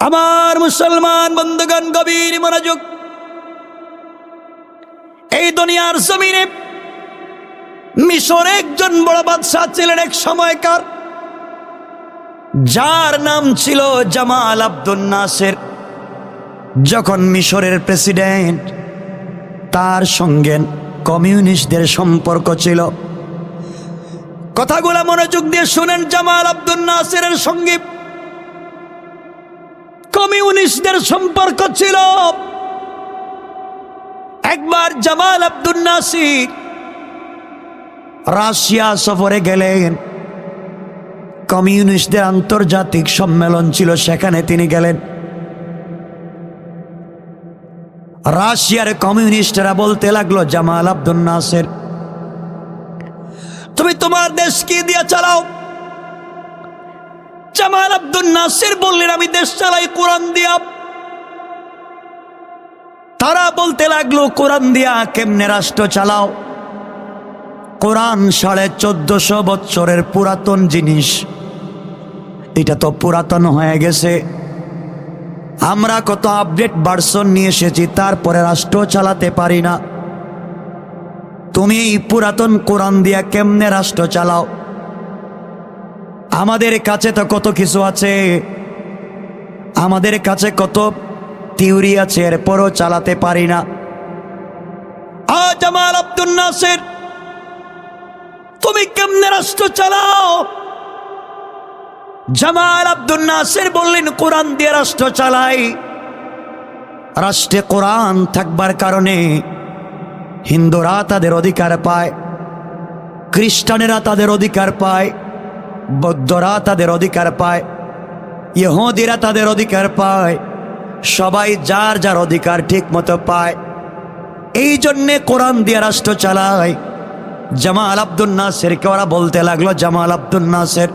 আমার মুসলমান বন্ধুগণ, গভীর মনোযোগ। এই দুনিয়ার জমিনে মিশরে একজন বড় বাদশা ছিলেন এক সময়কার, যার নাম ছিল জামাল আব্দুল নাসের। যখন মিশরের প্রেসিডেন্ট, তার সঙ্গে কমিউনিস্টদের সম্পর্ক ছিল। কথাগুলো মনোযোগ দিয়ে শুনেন। জামাল আব্দুল নাসেরের সঙ্গে কমিউনিস্টদের সম্পর্ক ছিল। একবার জামাল আব্দুল নাসির রাশিয়া সফরে গেলেন। কমিউনিস্টদের আন্তর্জাতিক সম্মেলন ছিল, সেখানে তিনি গেলেন। রাশিয়ার কমিউনিস্টরা বলতে লাগলো, জামাল আব্দুল নাসের, তুমি তোমার দেশ কি দিয়ে চালাও? জামাল আব্দুল নাসের বললেন, আমি দেশ চালাই কোরআন দিয়া। তারা বলতে লাগলো, কোরআন দিয়া কেমনে রাষ্ট্র চালাও? কোরআন 1450 বছরের পুরাতন জিনিস, এটা তো পুরাতন হয়ে গেছে। আমরা কত আপডেট ভার্সন নিয়ে এসেছি, তারপরে রাষ্ট্র চালাতে পারি না। তুমি এই পুরাতন কোরআন দিয়া কেমনে রাষ্ট্র চালাও? আমাদের কাছে তো কত কিছু আছে, আমাদের কাছে কত থিওরি আছে, এরপরও চালাতে পারি না। জামাল আব্দুল নাসের, তুমি কেমনে রাষ্ট্র চালাও? জামাল আব্দুল নাসের বললেন, কোরআন দিয়ে রাষ্ট্র চালাই। রাষ্ট্রে কোরআন থাকবার কারণে হিন্দুরা তাদের অধিকার পায়, খ্রিস্টানেরা তাদের অধিকার পায়, বৌদ্ধরা তাদের অধিকার পায়, ইহুদিরা তাদের অধিকার পায়। সবাই যার যার অধিকার ঠিক মতো পায়। এই জন্যে কোরআন দিয়ে রাষ্ট্র চালায়। জামাল আব্দুল নাসেরকে ওরা বলতে লাগলো, জামাল আব্দুল নাসের,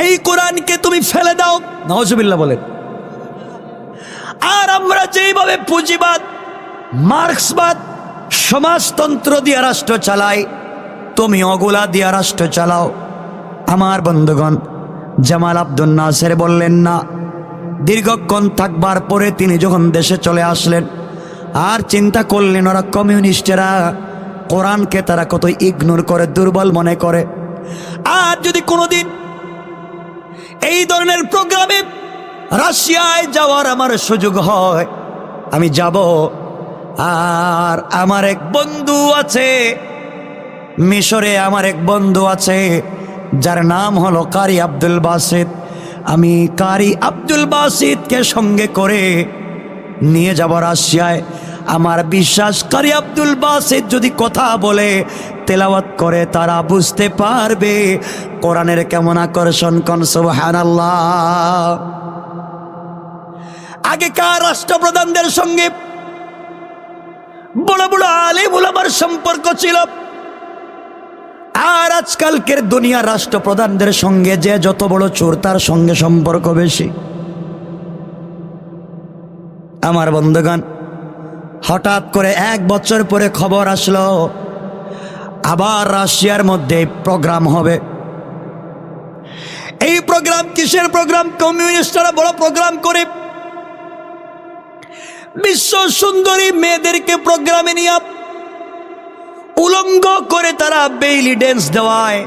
এই কোরআনকে তুমি ফেলে দাও। নাউজুবিল্লাহ বলেন। আর আমরা যেইভাবে পুঁজিবাদ, মার্ক্সবাদ, সমাজতন্ত্র দিয়ে রাষ্ট্র চালাই, তুমি ওগুলা দিয়ে রাষ্ট্র চালাও। আমার বন্ধুগণ, জামাল আব্দুল নাসের বললেন না। দীর্ঘক্ষণ থাকবার পরে তিনি যখন দেশে চলে আসলেন, আর চিন্তা করলেন ওরা কমিউনিস্টেরা কোরআনকে তারা কত ইগনোর করে, দুর্বল মনে করে। আর যদি কোনোদিন এই ধরনের প্রোগ্রামে রাশিয়ায় যাওয়ার আমার সুযোগ হয়, আমি যাব। আর আমার এক বন্ধু আছে মিশরে, আমার এক বন্ধু আছে যার নাম হলো কারি আব্দুল বাসিত। আমি কারি আব্দুল বাসিতকে সঙ্গে করে নিয়ে যাব রাশিয়ায়। আমার বিশ্বাস, কারি আব্দুল বাসিত যদি কথা বলে, তেলাওয়াত করে, তারা বুঝতে পারবে কোরআনের কেমন আকর্ষণ। কোন সুবহানাল্লাহ। আগেকার রাষ্ট্রপ্রধানদের সঙ্গে বড় বড় আলেম উলামার সম্পর্ক ছিল। আর আজকালকের দুনিয়ার রাষ্ট্রপ্রধানদের সঙ্গে যে যত বড় চোর, তার সঙ্গে সম্পর্ক বেশি। আমার বন্ধুগণ, হঠাৎ করে 1 বছর পরে খবর আসলো, আবার রাশিয়ার মধ্যে প্রোগ্রাম হবে। এই প্রোগ্রাম কিসের প্রোগ্রাম? কমিউনিস্টরা বড় প্রোগ্রাম করে বিশ্ব সুন্দরী মেয়েদেরকে প্রোগ্রামে নিয়ে উলঙ্গ করে তারা বেইলি ড্যান্স দেওয়ায়।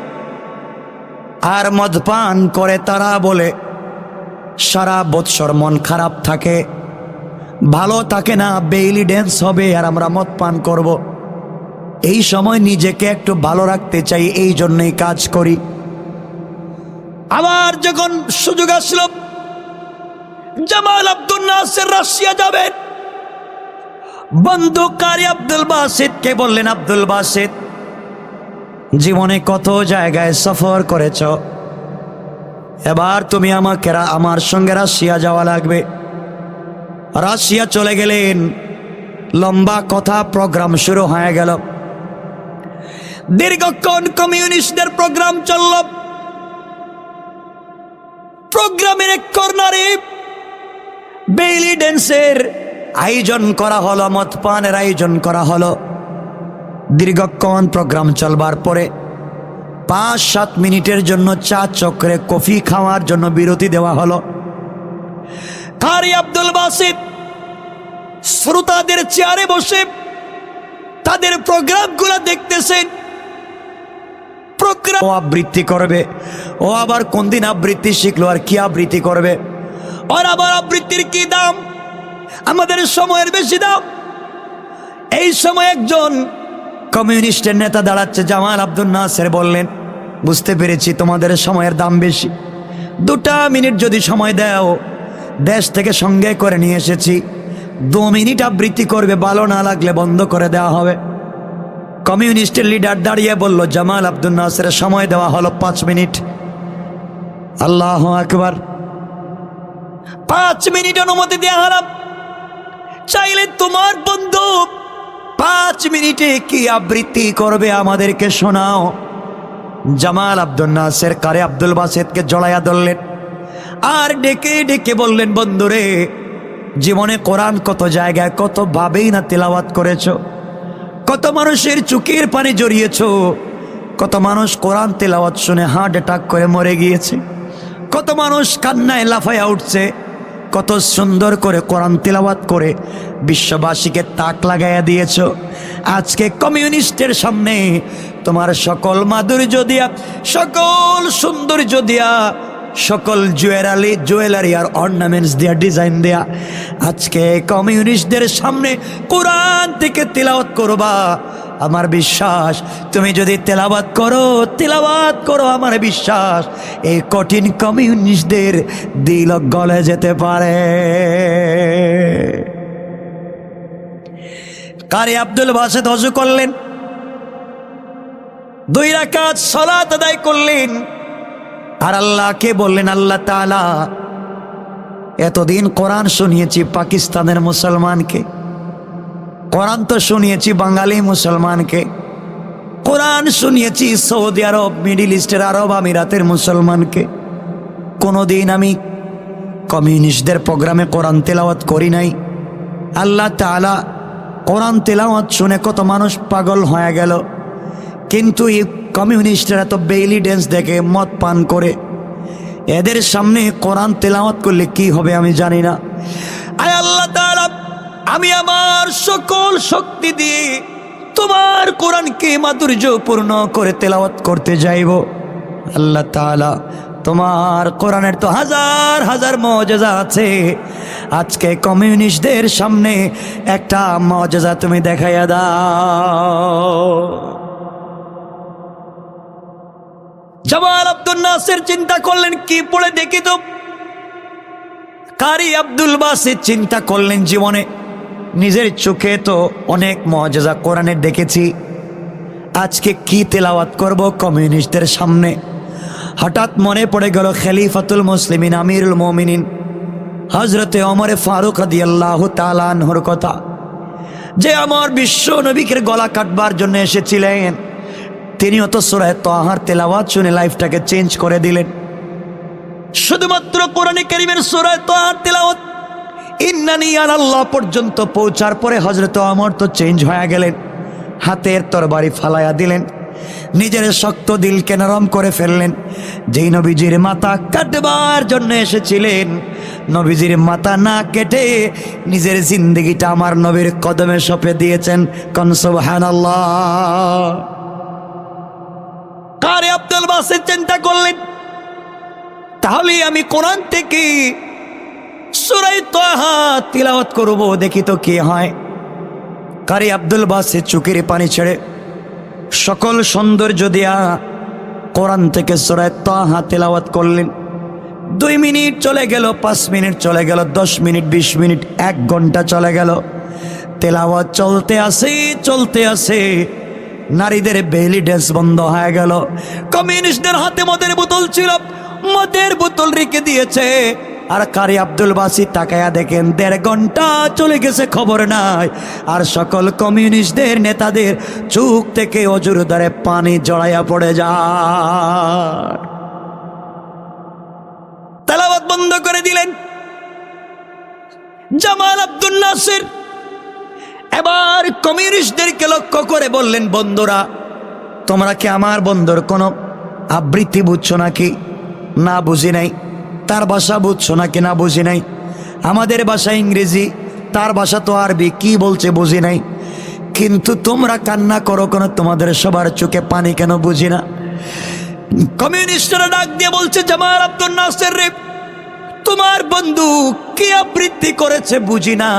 আর মদপান করে তারা বলে সারা বৎসর মন খারাপ থাকে, ভালো থাকে না, বেইলি ড্যান্স হবে আর আমরা মদ পান করব। এই সময় নিজেকে একটু ভালো রাখতে চাই, এই জন্যই কাজ করি। আবার যখন সুযোগ আসলো জামাল আব্দুল নাসের রাশিয়া যাবেন, বন্ধু কারি আব্দুল বাসিতকে বললেন, আব্দুল বাসিত, জীবনে কত জায়গায় সফর করেছ, এবার তুমি আমাকে আমার সঙ্গে রাশিয়া যাওয়া লাগবে। রাশিয়া চলে গেলেন। লম্বা কথা, প্রোগ্রাম শুরু হয়ে গেল। দীর্ঘক্ষণ কমিউনিস্টদের প্রোগ্রাম চলল। প্রোগ্রামের এক কর্নারে বেইলি ড্যান্সের আয়োজন করা হলো, মদপানের আয়োজন করা হলো। দীর্ঘক্ষণ প্রোগ্রাম চলবার পরে 5-7 মিনিটের জন্য চা চক্রে কফি খাওয়ার জন্য বিরতি দেওয়া হলো। কারি আব্দুল বাসিত শ্রোতাদের চেয়ারে বসে তাদের প্রোগ্রামগুলো দেখতেছেন। প্রোগ্রাম ও আবৃত্তি করবে, ও আবার কোন দিন আবৃত্তি শিখলো আর কি আবৃত্তি করবে, আর আবার আবৃত্তির কি দাম, আমাদের সময়ের বেশি দাম। এই সময় একজন কমিউনিস্টের নেতা দাঁড়াচ্ছে, জামাল আব্দুল নাসের বললেন, বুঝতে পেরেছি তোমাদের সময়ের দাম বেশি, 2 মিনিট যদি সময় দাও, দেশ থেকে সঙ্গে করে নিয়ে এসেছি, 2 মিনিট আবৃত্তি করবে, ভালো না লাগলে বন্ধ করে দেওয়া হবে। কমিউনিস্টের লিডার দাঁড়িয়ে বলল, জামাল আব্দুল নাসের সময় দেওয়া হলো 5 মিনিট। আল্লাহু আকবার, 5 মিনিট অনুমতি দেওয়া হলো। চাইলে তোমার বন্ধু 5 মিনিটে কি আবৃত্তি করবে আমাদেরকে শোনাও। জামাল আব্দুল নাসের কারি আব্দুল বাসিতকে জড়াইয়া ধরলেন আর ডেকে ডেকে বললেন, বন্ধুরে, জীবনে কোরআন কত জায়গায় কত ভাবেই না তেলাওয়াত করেছো, কত মানুষের চোখের পানি জড়িয়েছো, কত মানুষ কোরআন তেলাওয়াত শুনে হার্ট অ্যাটাক করে মরে গিয়েছে, কত মানুষ কান্নায় লাফাইয়া উঠছে, কত সুন্দর করে কোরআন তেলাওয়াত করে বিশ্ববাসীকে তাক লাগাইয়া দিয়েছো। আজকে কমিউনিস্টের সামনে তোমার সকল মাধুর্য দিয়া, সকল সৌন্দর্য দিয়া, সকল জুয়েলারি আর অর্নামেন্টস দিয়া, ডিজাইন দেয়া, আজকে কমিউনিস্টদের সামনে কোরআন থেকে তেলাওয়াত করবা। আমার বিশ্বাস, তুমি যদি তেলাওয়াত করো, আমার বিশ্বাস এই কঠিন কমিউনিস্টদের দিল গলে যেতে পারে। কারি আব্দুল বাসিত ওযু করলেন, 2 রাকাত সালাত আদায় করলেন, আর আল্লাহকে বললেন, আল্লাহ তাআলা, এতদিন কোরআন শুনিয়েছি পাকিস্তানের মুসলমানকে, কোরআন তো শুনিয়েছি বাঙালি মুসলমানকে, কোরআন শুনিয়েছি সৌদি আরব, মিডিল ইস্টের আরব আমিরাতের মুসলমানকে, কোনোদিন আমি কমিউনিস্টদের প্রোগ্রামে কোরআন তেলাওয়াত করি নাই। আল্লাহ তাআলা, কোরআন তেলাওয়াত শুনে কত মানুষ পাগল হয়ে গেল, কিন্তু এই কমিউনিস্টরা তো বেইলি ড্যান্স দেখে, মদ পান করে, এদের সামনে কোরআন তেলাওয়াত করলে কি হবে আমি জানি না। আয় আল্লাহ তাআলা, আমি আমার সকল শক্তি দিয়ে তোমার কোরআনকে মাধুর্যপূর্ণ করে তেলাওয়াত করতে যাইব। আল্লাহ তাআলা, তোমার কোরআনের তো হাজার হাজার মুআজিজা আছে, আজকে কমিউনিস্টদের সামনে একটা মুআজিজা তুমি দেখাইয়া দাও। জামাল আব্দুল নাসের চিন্তা করলেন, কি পড়ে দেখি তো। কারি আব্দুল বাসিত চিন্তা করলেন, জীবনে নিজের চোখে তো অনেক মুআজিজা কোরআনের দেখেছি, আজকে কি তেলাওয়াত করব কমিউনিস্টদের সামনে। হঠাৎ মনে পড়ে গেল খলিফাতুল মুসলিমিন আমিরুল মুমিনিন হযরতে ওমর ফারুক রাদিয়াল্লাহু তাআলা আনহুর কথা, যে আমার বিশ্ব নবীকে গলা কাটবার জন্য এসেছিলেন। তিনিও তো সূরা তাহার তেলাওয়াত শুনে লাইফটাকে চেঞ্জ করে দিলেন। শুধুমাত্র কোরআনে কারীমের সূরা তাহার তেলাওয়াত ইন্নানি আনাল্লাহ পর্যন্ত পৌঁছার পরে হযরত ওমর তো চেঞ্জ হয়ে গেলেন, হাতের তরবারি ফালাইয়া দিলেন, নিজের শক্ত দিলকে নরম করে ফেললেন। যেই নবীজির মাথা কাটবার জন্য এসেছিলেন, নবীজির মাথা না কেটে নিজের জিন্দেগিটা আমার নবীর কদমে সঁপে দিয়েছেন। কোন সুবহানাল্লাহ। কারি আব্দুল বাসিত চিন্তা করলেন, তাহলে আমি কোরআন থেকে সূরা তাহা তিলাওয়াত করব, দেখি তো কি হয়। কারি আব্দুল বাসিত চোখের পানি ছেড়ে সকল সৌন্দর্য দিয়া কোরআন থেকে সূরা তাহা তিলাওয়াত করলেন। 2 মিনিট চলে গেল, 5 মিনিট চলে গেল, 10 মিনিট, 20 মিনিট, 1 ঘন্টা চলে গেল। তেলাওয়াত চলতে আসে, নারীদের বেলি ড্যান্স বন্ধ হয়ে গেল। কমিউনিস্টদের হাতে মদের বোতল ছিল, মদের বোতল রেখে দিয়েছে। আর কারি আব্দুল বাসিত তাকায়া দেখেন 1.5 ঘন্টা চলে গেছে, খবর নাই। আর সকল কমিউনিস্টদের নেতাদের চোখ থেকে অজুর ধারে পানি জড়াইয়া পড়ে যায়। তেলাওয়াত বন্ধ করে দিলেন। জামাল আব্দুল নাসির এবার কমিউনিস্টদেরকে লক্ষ্য করে বললেন, বন্ধুরা, তোমরা কি আমার বন্ধুর কোনো আবৃত্তি বুঝছো নাকি? না বুঝি নাই। তার ভাষা বুঝছো নাকি? না বুঝি নাই। আমাদের ভাষা ইংরেজি, তার ভাষা তো আরবি, কি বলছে বুঝি নাই। কিন্তু তোমরা কান্না করো কেন? তোমাদের সবার চোখে পানি কেন বুঝি না? কমিউনিস্টরা ডাক দিয়ে বলছে, জামাল আব্দুল নাসের রে, তোমার বন্ধু কি আবৃত্তি করেছে বুঝি না,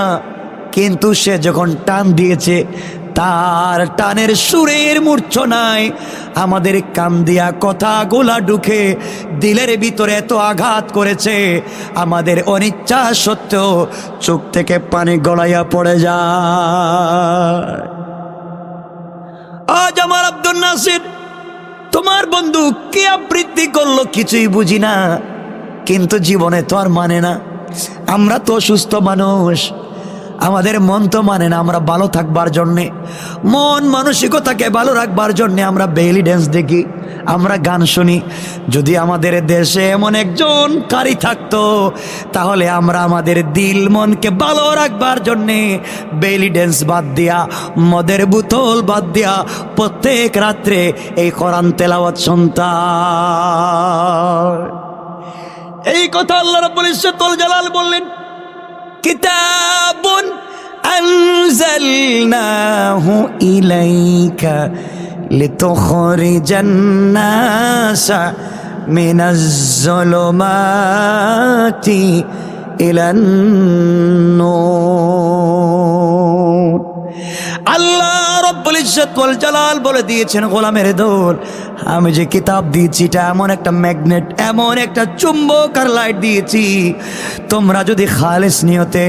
কিন্তু সে যখন টান দিয়েছে তার টানের সুরের মূর্ছনায় আমাদের কান দিয়া কথাগুলা ঢুকে দিলের ভিতরে এত আঘাত করেছে, আমাদের অনিচ্ছা সত্ত্বেও চোখ থেকে পানি গড়াইয়া পড়ে যায়। আজ আমার আব্দুল নাসির, তোমার বন্ধু কে আবৃত্তি করলো কিছুই বুঝি না, কিন্তু জীবনে তো আর মানে না। আমরা তো সুস্থ মানুষ, আমাদের মন তো মানে না। আমরা ভালো থাকবার জন্যে, মন মানসিকতাকে ভালো রাখবার জন্যে আমরা বেলি ড্যান্স দেখি, আমরা গান শুনি। যদি আমাদের দেশে এমন একজন কারি থাকতো, তাহলে আমরা আমাদের দিল মনকে ভালো রাখবার জন্যে বেলি ড্যান্স বাদ দিয়া, মদের বোতল বাদ দিয়া প্রত্যেক রাত্রে এই কোরআন তেলাওয়াত শুনতাম। এই কথা আল্লাহ রাব্বুল ইজ্জতুল জালাল বললেন, কিতাবুন আনজালনাহু ইলাইকা লিতুখরিজান নাসা মিনাজ যুলুমাতি ইলান নূর। আল্লাহ রাব্বুল ইজ্জত ওয়াল জালাল বলে দিয়েছেন, গোলামের দল, আমি যে কিতাব দিয়েছি এটা এমন একটা ম্যাগনেট, এমন একটা চুম্বক আর লাইট দিয়েছি, তোমরা যদি খালেস নিয়তে,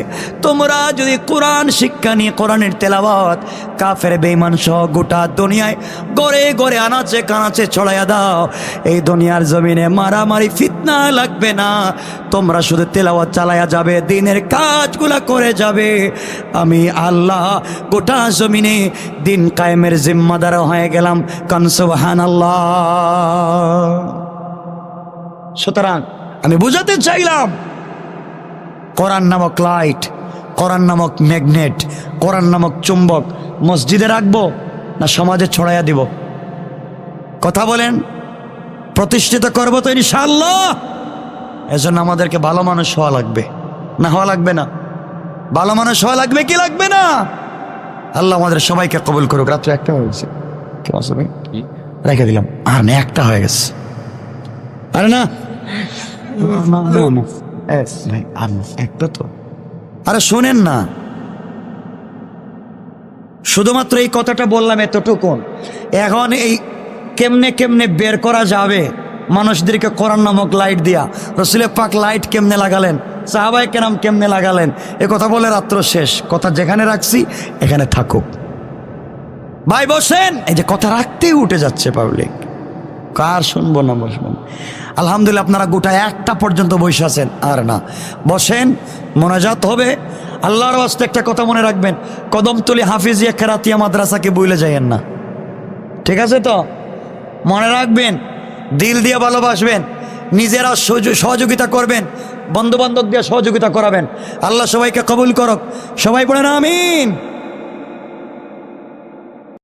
তোমরা যদি কোরআন শিক্ষা নিয়ে কোরআনের তেলাওয়াত কাফের বেঈমান সহ গোটা দুনিয়ায় গড়ে গড়ে আনাচে কানাচে ছড়াইয়া দাও, এই দুনিয়ার জমিনে মারামারি ফিতনা লাগবে না। তোমরা শুধু তেলাওয়াত চালাইয়া যাবে, দিনের কাজগুলা করে যাবে, আমি আল্লাহ গোটা জমিনে দিন কায়েমের জিম্মাদার হয়ে গেলাম। কান সুবহানাল্লাহ। সুতরাং আমি বুঝাতে চাইলাম, কোরআন নামক লাইট, কোরআন নামক ম্যাগনেট, কোরআন নামক চুম্বক মসজিদে রাখবো না সমাজে ছড়াইয়া দিব? কথা বলেন। প্রতিষ্ঠিত করবো তো ইনশাআল্লাহ। এজন্য আমাদেরকে ভালো মানুষ হওয়া লাগবে, না হওয়া লাগবে না? ভালো মানুষ হওয়া লাগবে কি লাগবে না? আল্লাহ আমাদের সবাইকে কবুল করুক। রাত্রে একটা হয়ে গেছে, রেখে দিলাম, আর না একটা হয়ে গেছে, আরে না একটা তো। আরে শোনেন না, শুধুমাত্র এই কথাটা বললাম এতটুকুন। এখন এই কেমনে কেমনে বের করা যাবে মানুষদেরকে কোরআন নামক লাইট দিয়া? রাসূল পাক লাইট কেমনে লাগালেন, সাহাবায়ে কেরাম কেমনে লাগালেন, এ কথা বলে রাত্র শেষ। কথা যেখানে রাখছি এখানে থাকুক। ভাই বসেন, এই যে কথা রাখতেই উঠে যাচ্ছে পাবলিক, কার শুনবো না বসবেন। আলহামদুলিল্লাহ আপনারা গোটা একটা পর্যন্ত বসে আছেন। আর না, বসেন, মোনাজাত হবে। আল্লাহর ওয়াস্তে একটা কথা মনে রাখবেন, কদমতলী হাফিজিয়া কেরাতিয়া মাদ্রাসাকে ভুলে যাইয়েন না, ঠিক আছে তো? মনে রাখবেন, দিল দিয়ে ভালোবাসবেন, নিজেরা সহযোগিতা করবেন, বন্ধু বান্ধব দিয়ে সহযোগিতা করাবেন। আল্লাহ সবাইকে কবুল করুক। সবাই বলেন আমিন।